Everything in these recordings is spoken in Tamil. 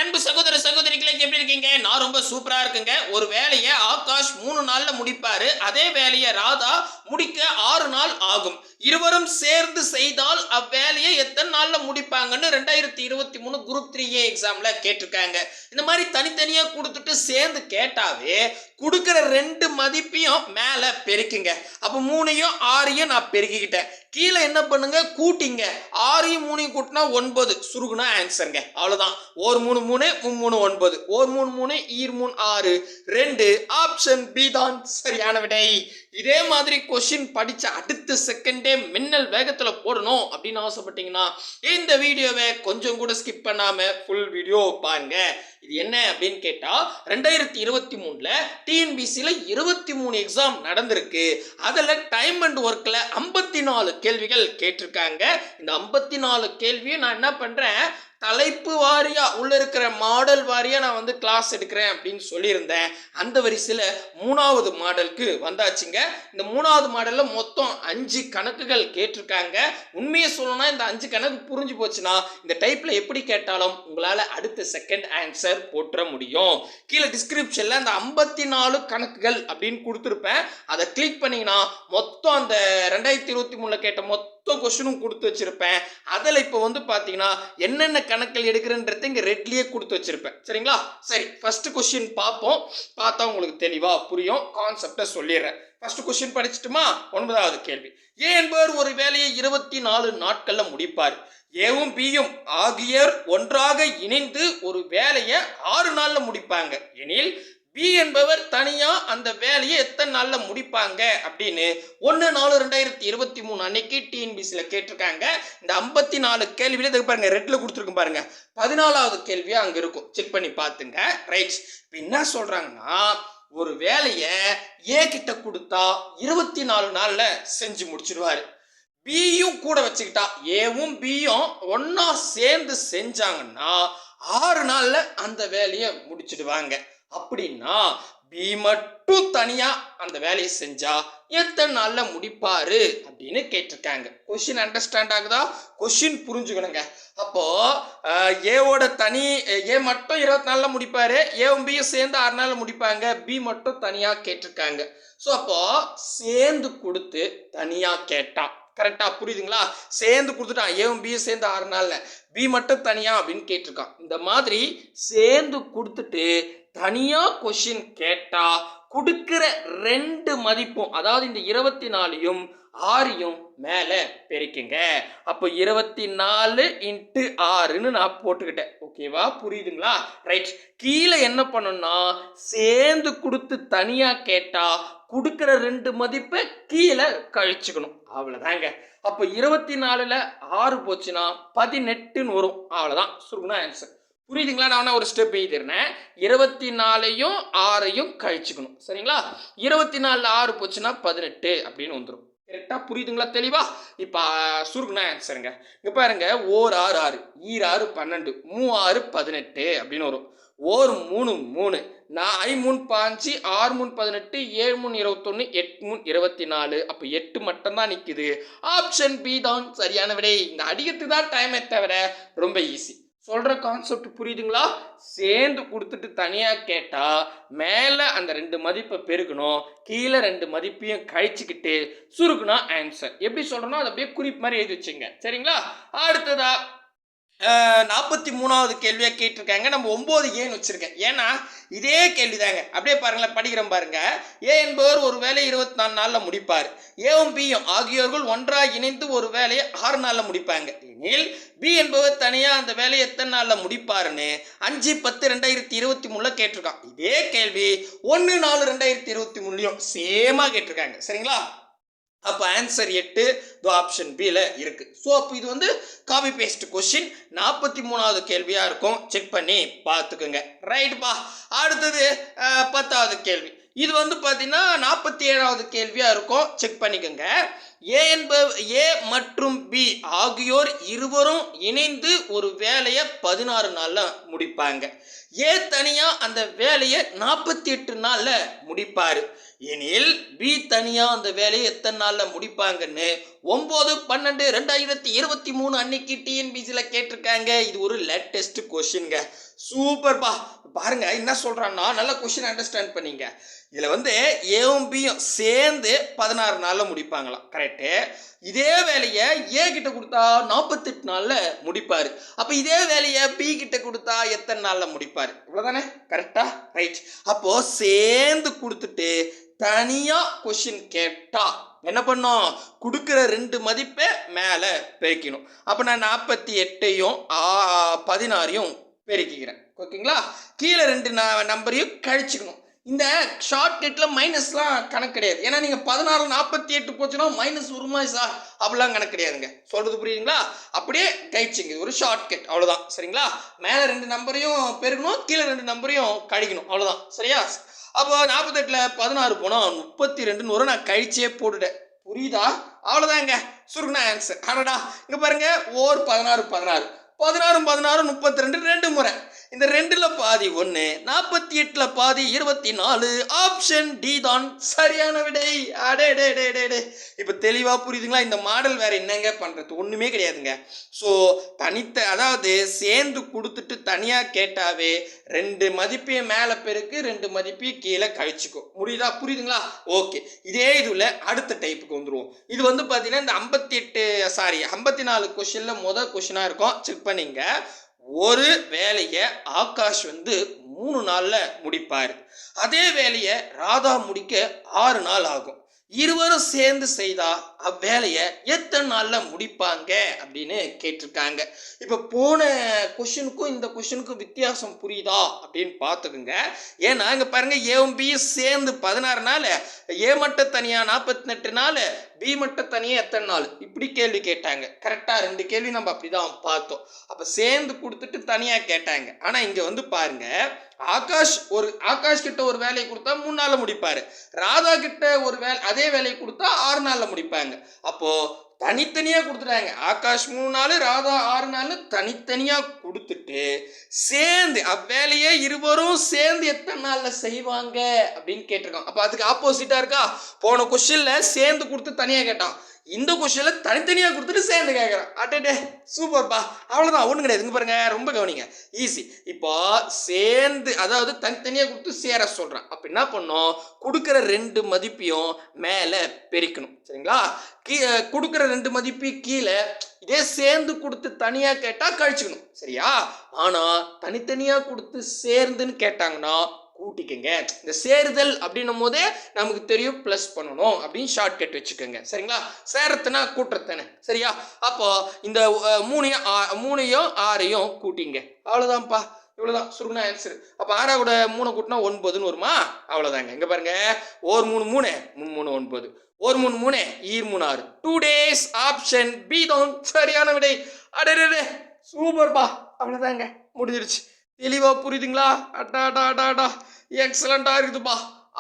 அன்பு சகோதர சகோதரிகளே, எப்படி இருக்கீங்க? நான் ரொம்ப சூப்பரா இருக்குங்க. ஒரு வேலையை ஆகாஷ் 3 நாள்ல முடிப்பாரு. அதே வேலையை ராதா முடிக்க 6 நாள் ஆகும். இருவரும் சேர்ந்து செய்தால் அவ்வேலையை எத்தனை நாள்ல முடிப்பாங்கன்னு 2023 குரூப் 3A எக்ஸாம்ல கேட்டிருக்காங்க. இந்த மாதிரி தனித்தனியா கொடுத்துட்டு சேர்ந்து கேட்டாவே கொடுக்கிற 2 மதிப்பையும் மேல பெருக்குங்க. அப்ப 3யும் 6யும் நான் பெருக்கிக்கிட்டேன். கீழே என்ன பண்ணுங்க, கூட்டிங்க. 6யும் 3யும் கூட்டினா 9 சுருகுனா ஆன்சருங்க. அவ்வளவுதான். 1 3 3 3 9, 1 3 3 2 3 6 2. ஆப்ஷன் பி தான் சரியான விடை. இதே மாதிரி கொஸ்டின் படிச்ச அடுத்த செகண்டே மின்னல் வேகத்துல போடணும் அப்படின்னு ஆசைப்பட்டீங்கன்னா இந்த வீடியோவை கொஞ்சம் கூட ஸ்கிப் பண்ணாம ஃபுல் வீடியோ பாருங்க. இது என்ன அப்படின்னு கேட்டா 2023ல டிஎன்பிசில 23 எக்ஸாம் நடந்திருக்கு. அதுல டைம் அண்ட் ஒர்க்ல 54 கேள்விகள் கேட்டிருக்காங்க. இந்த 54 கேள்வியும் நான் என்ன பண்றேன், தலைப்பு வாரியா உள்ள இருக்கிற மாடல் வாரியா நான் வந்து கிளாஸ் எடுக்கிறேன் அப்படின்னு சொல்லியிருந்தேன். அந்த வரிசையில 3வது மாடலுக்கு வந்தாச்சுங்க. இந்த 3வது மாடல்ல மொத்தம் 5 கணக்குகள் கேட்டிருக்காங்க. உண்மையை சொல்லணும்னா இந்த 5 கணக்கு புரிஞ்சு போச்சுன்னா இந்த டைப்ல எப்படி கேட்டாலும் உங்களால அடுத்த செகண்ட் ஆன்சர் போட்டுற முடியும். கீழே டிஸ்கிரிப்ஷன்ல அந்த 54 கணக்குகள் அப்படின்னு கொடுத்துருப்பேன். அதை கிளிக் பண்ணீங்கன்னா மொத்தம் அந்த 2023ல கேட்ட மொத்த கொஸ்டினும் கொடுத்து வச்சிருப்பேன். அதில் இப்போ வந்து பார்த்தீங்கன்னா என்னென்ன கணக்கில் எடுக்கிறேன்றது இங்கே ரெட்லேயே கொடுத்து வச்சிருப்பேன். சரிங்களா? சரி, ஃபர்ஸ்ட் கொஸ்டின் பார்ப்போம். பார்த்தா உங்களுக்கு தெளிவாக புரியும். கான்செப்டை சொல்லிடுறேன். ஃபர்ஸ்ட் கொஸ்டின் படிச்சுட்டுமா? 9வது கேள்வி. ஏ என்பவர் ஒரு வேலையை 24 நாட்கள்ல முடிப்பார். ஏவும் பியும் ஆகியோர் ஒன்றாக இணைந்து ஒரு வேலையை 6 நாள்ல முடிப்பாங்க எனில் பி என்பவர் தனியா அந்த வேலையை எத்தனை நாள்ல முடிப்பாங்க அப்படின்னு 1/4/2023 அன்னைக்கு டிஎன்பிசில கேட்டிருக்காங்க. இந்த 54 கேள்வியில இதை பாருங்க, ரெட்ல கொடுத்துருக்கும் பாருங்க. 14வது கேள்வியா அங்க இருக்கும், செக் பண்ணி பாத்துங்க. ரைட். என்ன சொல்றாங்கன்னா, ஒரு வேலையை ஏ கிட்ட கொடுத்தா 24 நாள்ல செஞ்சு முடிச்சிடுவாரு. பியும் கூட வச்சுக்கிட்டா ஏவும் பியும் ஒன்னா சேர்ந்து செஞ்சாங்கன்னா 6 நாள்ல அந்த வேலையை முடிச்சிடுவாங்க. அப்படின்னா பி மட்டும் தனியா அந்த வேலையை செஞ்சா எத்தனை நாள்ல முடிப்பாரு அப்படின்னு கேட்டிருக்காங்க. கொஸ்டின் அண்டர்ஸ்டாண்ட் ஆகுதா? கொஸ்டின் புரிஞ்சுக்கணுங்க. அப்போ ஏவோட தனி ஏ மட்டும் 24 நாள்ல முடிப்பாரு, ஏவும் பியும் சேர்ந்து 6 நாள்ல முடிப்பாங்க. பி மட்டும் தனியா கேட்டிருக்காங்க. ஸோ அப்போ சேர்ந்து கொடுத்து தனியா கேட்டா கரெக்டா புரியுதுங்களா? சேர்ந்து கொடுத்துட்டான், ஏவும் பியும் சேர்ந்து 6 நாள்ல, பி மட்டும் தனியா அப்படின்னு கேட்டிருக்கான். இந்த மாதிரி சேர்ந்து கொடுத்துட்டு தனியா கொஸ்டின் கேட்டா கொடுக்கிற 2 மதிப்பும், அதாவது இந்த 24யும் 6யும் மேல பெருக்குங்க. அப்போ 24 × 6ன்னு நான் போட்டுக்கிட்டேன். ஓகேவா? புரியுதுங்களா? ரைட். கீழே என்ன பண்ணணும்னா சேர்ந்து கொடுத்து தனியா கேட்டா கொடுக்கிற 2 மதிப்பை கீழே கழிச்சுக்கணும். அவ்வளவுதாங்க. அப்போ 24ல 6 போச்சுன்னா 18ன்னு வரும். அவ்வளவுதான், சுருக்குனா ஆன்சர். புரியுதுங்களா? நான் ஒரு ஸ்டெப் எழுதிடுறேன். 24யும் 6யும் கழிச்சுக்கணும். சரிங்களா? 24ல 6 போச்சுன்னா 18 அப்படின்னு வந்துடும். கரெக்டா புரியுதுங்களா? தெளிவா? இப்ப சுருக்குனா ஆன்சருங்க. இங்க பாருங்க, 1 6 6, 2 6 12, 3 6 18 அப்படின்னு வரும். 1 3 3, 5 3 5, 6 3 18, 7 3 21, 8 3 24. அப்ப 8 மட்டும் தான் நிக்குது. ஆப்ஷன் பி தான் சரியான விடை. இந்த அடிக்கிறதுக்கு தான் டைமே தவிர ரொம்ப ஈஸி. சொல்ற கான்செப்ட் புரியுதுங்களா? சேர்ந்து கொடுத்துட்டு தனியா கேட்டா மேல அந்த 2 மதிப்பை பெருக்கணும், கீழே 2 மதிப்பையும் கழிச்சுக்கிட்டு சுருக்குனா ஆன்சர். எப்படி சொல்றோம்னா அதை அப்படியே குறிப்பு மாதிரி எழுதி வச்சுங்க. சரிங்களா? அடுத்ததா 43வது கேள்வியா கேட்டிருக்காங்க. நம்ம 9 ஏன்னு வச்சிருக்கேன். ஏன்னா இதே கேள்வி தாங்க. அப்படியே பாருங்களேன், படிக்கிறோம் பாருங்க. ஏ என்பவர் ஒரு வேலையை 24 நாள்ல முடிப்பார். ஏவும் பியும் ஆகியோர்கள் ஒன்றாக இணைந்து ஒரு வேலையை 6 நாள்ல முடிப்பாங்க எனில் பி என்பவர் தனியா அந்த வேலையை எத்தனை நாள்ல முடிப்பாருன்னு 5/10/2023 கேட்டிருக்கான். இதே கேள்வி 1/4/2023 சேமா கேட்டிருக்காங்க. சரிங்களா? அப்போ ஆன்சர் 8 ஆப்ஷன் பில இருக்கு. ஸோ அப்போ இது வந்து காப்பி பேஸ்ட் கொஸ்டின். 43வது கேள்வியா இருக்கும், செக் பண்ணி பார்த்துக்குங்க. ரைட்பா. அடுத்தது 10வது கேள்வி. இது வந்து பார்த்தீங்கன்னா 47வது கேள்வியா இருக்கும், செக் பண்ணிக்கோங்க. ஏ மற்றும் பி ஆகியோர் இருவரும் இணைந்து ஒரு வேலையை 16 நாள்ல முடிப்பாங்க. ஏ தனியா அந்த வேலையை 48 நாள்ல முடிப்பாரு. எனில் பி தனியா அந்த வேலையை எத்தனை நாள்ல முடிப்பாங்கன்னு 9/12/2023 அன்னைக்கு டிஎன்பிசில கேட்டிருக்காங்க. இது ஒரு லேட்டஸ்ட் கொஸ்டின்ங்க. சூப்பர்பா. பாருங்க என்ன சொல்றான்னா, நல்ல கொஸ்டின் அண்டர்ஸ்டாண்ட் பண்ணீங்க. இதுல ஏவும் பியும் சேர்ந்து 16 நாள்ல முடிப்பாங்களாம். கரெக்டு. இதே வேலையை ஏ கிட்ட கொடுத்தா 48 நாள்ல முடிப்பாரு. அப்ப இதே வேலையை பி கிட்ட கொடுத்தா எத்தனை நாள்ல முடிப்பாரு? இவ்வளவுதானே? கரெக்டா? ரைட். அப்போ சேர்ந்து கொடுத்துட்டு தனியா கொஸ்டின் கேட்டா என்ன பண்ணும்? கொடுக்குற 2 மதிப்பை மேல பெருக்கணும். அப்ப நான் 48ஐயும் 16ஐயும் பெருக்கிக்கிறேன். ஓகேங்களா? கீழே 2 நம்பரையும் கழிச்சுக்கணும். இந்த ஷார்ட்கட்ல மைனஸ்லாம் கணக்கு கிடையாது. ஏன்னா நீங்க 16 48 போச்சுன்னா மைனஸ் வருமா சார்? அப்படிலாம் கணக்கு கிடையாதுங்க. சொல்றது புரியுதுங்களா? அப்படியே கழிச்சுங்க. இது ஒரு ஷார்ட்கட், அவ்வளவுதான். சரிங்களா? மேல 2 நம்பரையும் பெருக்கணும், கீழே 2 நம்பரையும் கழிக்கணும், அவ்வளவுதான். சரியா? அப்போ 48ல 16 போனா 32 வரும். நான் கழிச்சே போட்டுட்டேன். புரியுதா? அவ்வளவுதாங்க. சுருக்குனா ஆன்சர். அடடா, இங்க பாருங்க. 16 16 16 16 32 2 முறை. இந்த 2ல பாதி 1, 48ல பாதி 24. ஆப்ஷன் டி தான் சரியான விடை. அடே டே டே டே டே. இப்போ தெளிவா புரியுதுங்களா? இந்த மாடல் வேற என்னங்க பண்றது? ஒண்ணுமே கிடையாதுங்க. ஸோ அதாவது சேர்ந்து கொடுத்துட்டு தனியா கேட்டாவே 2 மதிப்பையும் மேல பெருக்கு, 2 மதிப்பையும் கீழே கழிச்சுக்கோ. முடியுதா? புரியுதுங்களா? ஓகே. இதே இதுல அடுத்த டைப்புக்கு வந்துருவோம். இது பாத்தீங்கன்னா இந்த 54 கொஸ்டின்ல முதல் கொஸ்டினா இருக்கும். செக் பண்ணீங்க. ஒரு வேலையை ஆகாஷ் 3 நாள்ல முடிப்பாரு. அதே வேலையை ராதா முடிக்க 6 நாள் ஆகும். இருவரும் சேர்ந்து செய்தா அவ்வேலையை எத்தனை நாள்ல முடிப்பாங்க அப்படின்னு கேட்டிருக்காங்க. இப்ப போன கொஸ்டினுக்கும் இந்த கொஸ்டினுக்கும் வித்தியாசம் புரியுதா அப்படின்னு பார்த்துக்குங்க. ஏன்னா இங்க பாருங்க, ஏவும் பியும் சேர்ந்து 16 நாள், ஏ மட்டும் தனியா 48 நாள், பி மட்டும் தனியா எத்தனை நாள், இப்படி கேள்வி கேட்டாங்க. கரெக்டா? 2 கேள்வி நம்ம அப்படிதான் பார்த்தோம். அப்ப சேர்ந்து கொடுத்துட்டு தனியா கேட்டாங்க. ஆனா இங்க பாருங்க, ஆகாஷ் கிட்ட ஒரு வேலையை கொடுத்தா 3 நாள்ல முடிப்பாரு. ராதா கிட்ட ஒரு அதே வேலையை கொடுத்தா 6 நாள்ல முடிப்பாங்க. அப்போ தனித்தனியா கொடுத்துட்டாங்க. ஆகாஷ் 3 நாள், ராதா 6 நாள் தனித்தனியா கொடுத்துட்டு சேர்ந்து அவ்வேலையை இருவரும் சேர்ந்து எத்தனை நாள்ல செய்வாங்க அப்படின்னு கேட்டிருக்கோம். அப்ப அதுக்கு ஆப்போசிட்டா இருக்கா? போன கொஸ்டின்ல சேர்ந்து கொடுத்து தனியா கேட்டான். இந்த கொஸ்டின்ல தனித்தனியா கொடுத்துட்டு சேர்ந்து கேட்கறான். அட்டே சூப்பர்பா. அவ்வளவுதான், ஒண்ணு கிடையாது. இங்க பாருங்க, ரொம்ப கவனிங்க. ஈஸி. இப்போ சேர்ந்து, அதாவது தனித்தனியா கொடுத்து சேர சொல்றான். அப்ப என்ன பண்ணும்? கொடுக்கிற 2 மதிப்பையும் மேல பெருக்கணும். சரிங்களா? கொடுக்கிற 2 மதிப்பையும் கீழே, இதே சேர்ந்து கொடுத்து தனியா கேட்டா கழிச்சுக்கணும். சரியா? ஆனா தனித்தனியா கொடுத்து சேர்ந்துன்னு கேட்டாங்கன்னா கூட்டிக்கங்க. இந்த சேருதல் அப்படின்னும் போதே நமக்கு தெரியும் பிளஸ் பண்ணணும் அப்படின்னு ஷார்ட்கட் வச்சுக்கோங்க. சரிங்களா? சேரத்துனா கூட்டுறதானே. சரியா? அப்போ இந்த 3ஐயும் 6ஐயும் கூட்டிங்க. அவ்வளவுதான்ப்பா. இவ்வளவுதான் சுருக்குனா ஆன்சர். அப்ப 6 கூட 3 கூட்டினா 9ன்னு வருமா? அவ்வளவுதாங்க. இங்க பாருங்க, 1 3 3 3 9, 1 3 3 3 6. 2 days. ஆப்ஷன் பி தான் சரியான விடை. அடடே சூப்பர்பா. அவ்வளவுதாங்க, முடிஞ்சிருச்சு. தெளிவா புரியுதுங்களா? அடாடாடாடா, எக்ஸலண்டா இருக்குதுப்பா.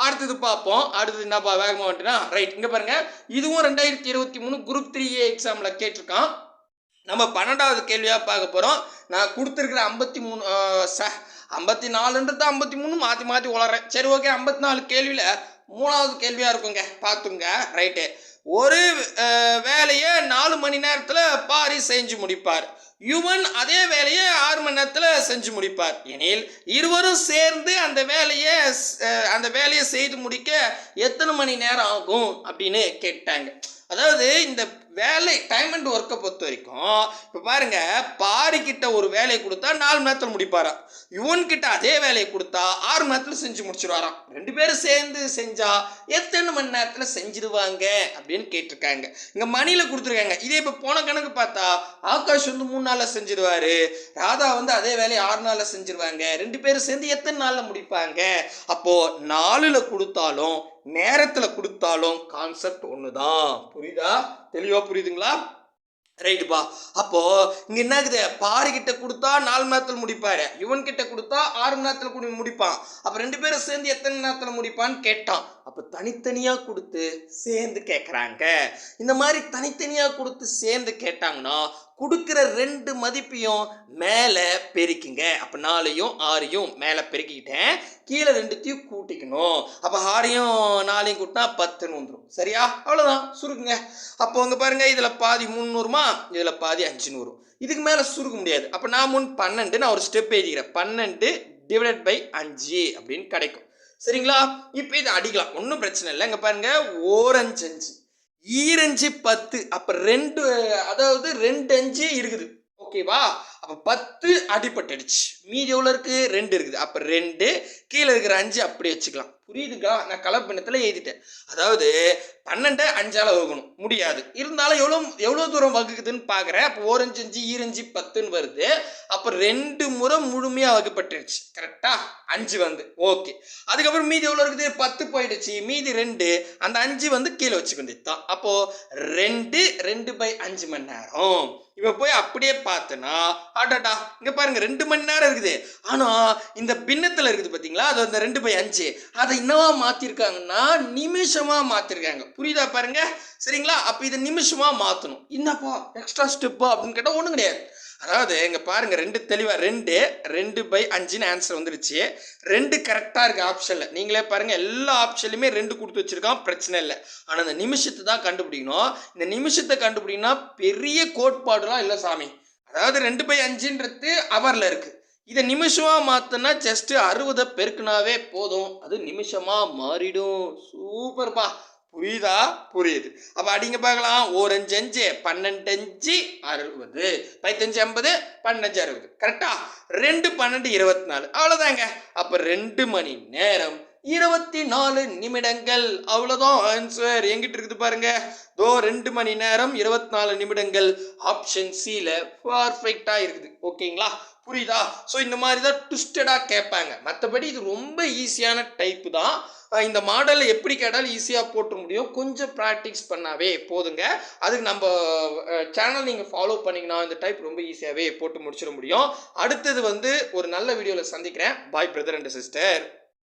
அடுத்தது பார்ப்போம். அடுத்தது என்னப்பா, வேகமாக வந்துட்டுனா? ரைட். இங்க பாருங்க, இதுவும் 2023 குரூப் 3A எக்ஸாம்ல கேட்டிருக்கான். நம்ம 12வது கேள்வியா பார்க்க போறோம். நான் கொடுத்துருக்கிற 54ன்றது 53 மாத்தி மாத்தி உளறேன். சரி, ஓகே. 54 கேள்வியில 3வது கேள்வியா இருக்குங்க, பார்த்துங்க. ரைட்டு. ஒரு வேலையை 4 மணி நேரத்துல பாரி செஞ்சு முடிப்பார். யுவன் அதே வேலையை 6 மணி நேரத்துல செஞ்சு முடிப்பார். எனில் இருவரும் சேர்ந்து அந்த வேலையை செய்து முடிக்க எத்தனை மணி நேரம் ஆகும் அப்படின்னு கேட்டாங்க. அதாவது இந்த வேலை டைம் அண்ட் ஒர்க்கை பொறுத்த வரைக்கும் இப்போ பாருங்க, பாரி கிட்ட ஒரு வேலையை கொடுத்தா 4 மணி நேரத்தில் முடிப்பாராம். யுவன் கிட்ட அதே வேலையை கொடுத்தா 6 மணி நேரத்தில் செஞ்சு முடிச்சிருவாராம். 2 பேரும் சேர்ந்து செஞ்சா எத்தனை மணி நேரத்தில் செஞ்சிருவாங்க அப்படின்னு கேட்டிருக்காங்க. இங்க மணியில கொடுத்துருக்காங்க. இதே இப்போ போன கணக்கு பார்த்தா ஆகாஷ் 3 நாள்ல செஞ்சிருவாரு, ராதா அதே வேலையை 6 நாள்ல செஞ்சிருவாங்க. 2 பேரும் சேர்ந்து எத்தனை நாள்ல முடிப்பாங்க? அப்போ 4ல கொடுத்தாலும் நேரத்துல கொடுத்தாலும் கான்செப்ட் ஒண்ணுதான். புரியுதா? தெளிவா புரியுதுங்களா? ரைட்டுப்பா. அப்போ இங்க என்ன ஆகுது? பாரிகிட்ட குடுத்தா 4 மணி நேரத்துல முடிப்பாரு. யுவன் கிட்ட குடுத்தா 6 மணி நேரத்துல முடிப்பான். அப்ப 2 பேரும் சேர்ந்து எத்தன மணி நேரத்துல முடிப்பான்னு கேட்டான். அப்ப தனித்தனியா குடுத்து சேர்ந்து கேட்கறாங்க. இந்த மாரி தனித்தனியா குடுத்து சேர்ந்து கேட்டாங்கன்னா, குடுக்கிற 2 மதிப்பையும் மேல பெருக்கிங்க. அப்ப 4யும் 6யும் மேல பெருக்கிக்கிட்டேன். கீழ 2த்தையும் கூட்டிக்கணும். அப்ப 6யும் 4யும் கூட்டினா 10ன்னு வந்துரும். சரியா? அவ்வளவுதான். சுருக்குங்க. அப்போ இங்க பாருங்க, இதுல பாதி 3 வருமா? இதுல பாதி 5ன்னு வரும். இதுக்கு மேல சுருக்க முடியாது. அப்ப நான் முன் 12 நான் ஒரு ஸ்டெப் எழுதிக்கிறேன். 12 டிவைடட் பை 5 அப்படின்னு கிடைக்கும். சரிங்களா? இப்ப இதை அடிக்கலாம். ஒன்றும் பிரச்சனை இல்லை. இங்க பாருங்க, ஓரஞ்சு 5, ஈரஞ்சு 10. அப்ப 2, அதாவது 2 5 இருக்குது. ஓகேவா? அப்ப 10 அடிபட்டுடுச்சு. மீதி எவ்வளவு இருக்கு? 2 இருக்குது. அப்ப 2 கீழே இருக்கிற 5 அப்படி வச்சுக்கலாம். புரியுதுங்களா? நான் கலப்பினத்துல எழுதிட்டேன். அதாவது 12 5ஆல வகுக்கணும், முடியாது. இருந்தாலும் எவ்வளவு தூரம் வகுக்குதுன்னு பாக்குறேன். அப்ப ஓரஞ்சு 5 ஈரஞ்சு 10ன்னு வருது. அப்ப 2 முறை முழுமையா வகுப்பட்டுருச்சு. கரெக்டா? 5 வந்து ஓகே. அதுக்கப்புறம் மீதி எவ்வளவு இருக்குது? 10 போயிடுச்சு. மீதி 2, அந்த 5 வந்து கீழே வச்சுக்க வேண்டியதுதான். அப்போ 2/2 மணி நேரம். இப்ப போய் அப்படியே பார்த்தனா, அடடா இங்க பாருங்க 2 மணி நேரம் இருக்குது. ஆனா இந்த பின்னத்துல இருக்குது பாத்தீங்களா, அது அந்த 2/5 அதை என்னவா மாத்திருக்காங்கன்னா நிமிஷமா மாத்திருக்காங்க. புரியுதா பாருங்க? சரிங்களா? அப்ப இதை நிமிஷமா மாத்தணும். என்னப்பா எக்ஸ்ட்ரா ஸ்டெப்பா அப்படின்னு கேட்டா ஒண்ணும் கிடையாது. அதாவது இங்க பாருங்க, 2 தெளிவா 2/5ன்னு ஆன்சர் வந்துருச்சு. 2 கரெக்டா இருக்கு ஆப்ஷன்ல. நீங்களே பாருங்க, எல்லா ஆப்ஷன்லயுமே 2 கொடுத்து வச்சிருக்கான், பிரச்சனை இல்லை. ஆனா இந்த நிமிஷத்தை தான் கண்டுபிடிக்கணும். இந்த நிமிஷத்தை கண்டுபிடிக்கணும்னா பெரிய கோட்பாடுலாம் இல்லை சாமி. அதாவது 2/5ன்றது அவர்ல இருக்கு. இதை நிமிஷமா மாத்தினா ஜஸ்ட் 60 பெருக்குனாவே போதும், அது நிமிஷமா மாறிடும். சூப்பர்பா. புரியுதா? புரியுது. அப்ப அடிங்க பார்க்கலாம். ஒரு 5 5 12 5 60, 15 50, 15 60. கரெக்டா? 2 12 24. அவ்வளவுதாங்க. அப்ப 2 மணி நேரம் 24 நிமிடங்கள். அவ்வளவுதான் ஆன்சர். எங்கிட்ட இருக்குது பாருங்க. 2 மணி நேரம் 24 நிமிடங்கள். ஆப்ஷன் சில பர்ஃபெக்டா இருக்குது. ஓகேங்களா? புரியுதா? ஸோ இந்த மாதிரி தான் ட்விஸ்டடாக கேட்பாங்க. மற்றபடி இது ரொம்ப ஈஸியான டைப்பு தான். இந்த மாடலை எப்படி கேட்டாலும் ஈஸியாக போட்டு முடியும். கொஞ்சம் ப்ராக்டிஸ் பண்ணாவே போதுங்க. அதுக்கு நம்ம சேனல் நீங்கள் ஃபாலோ பண்ணிங்கன்னா இந்த டைப் ரொம்ப ஈஸியாகவே போட்டு முடிச்சிட முடியும். அடுத்தது வந்து ஒரு நல்ல வீடியோவில் சந்திக்கிறேன். பாய் பிரதர் அண்ட் சிஸ்டர்.